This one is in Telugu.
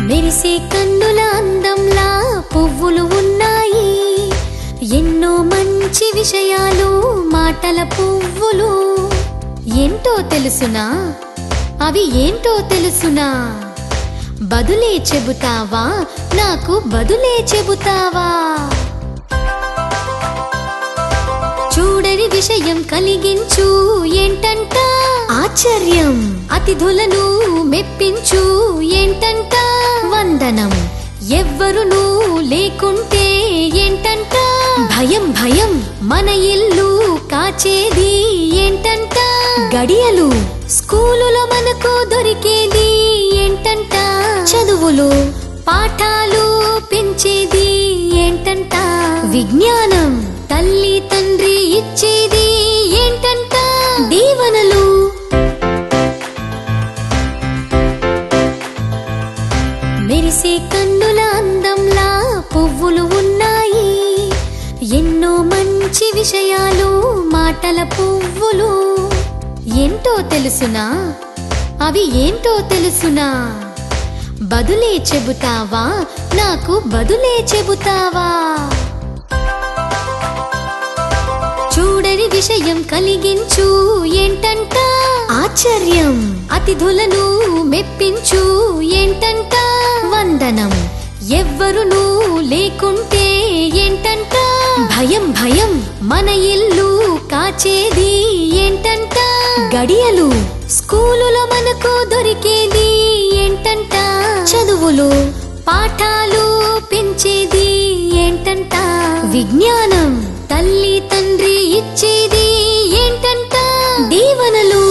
మెరిసే కన్నుల అందంలా పువ్వులు ఉన్నాయి, ఎన్నో మంచి విషయాలు మాటల పువ్వులు. ఏంటో తెలుసునా, అవి ఏంటో తెలుసునా? బదులే చెబుతావా, నాకు బదులే చెబుతావా? చూడని విషయం కలిగించు ఏంటంట ఆశ్చర్యం, అతిథులను మెప్పించు ఏంటంట వందనం, ఎవ్వరునూ లేకుంటే ఏంటంట భయం భయం, మన ఇల్లు కాచేది ఏంటంట గడియలు, స్కూలులో మనకు దొరికేది ఏంటంట చదువులు, పాఠాలు పెంచేది ఏంటంట విజ్ఞానం, తల్లి తండ్రి ఇచ్చేది ఏంటంట దీవెనలు. మెరిసే కన్నుల అందంలా పువ్వులు ఉన్నాయి, ఎన్నో మంచి విషయాలు మాటల పువ్వులు. ఏంటో తెలుసునా, అవి ఏంటో తెలుసునా? బదులే చెబుతావా, నాకు బదులే చెబుతావా? చూడని విషయం కలిగించు ఏంటంట ఆశ్చర్యం, అతిథులను మెప్పించు ఏంటంట వందనం, ఎవ్వరునూ లేకుంటే ఏంటంట భయం భయం, మన ఇల్లు కాచేది ఏంటంట గడియలు, స్కూలులో మనకు దొరికేది ఏంటంట చదువులు, పాఠాలు పెంచేది ఏంటంట విజ్ఞానం, తల్లి తండ్రి ఇచ్చేది ఏంటంట దీవెనలు.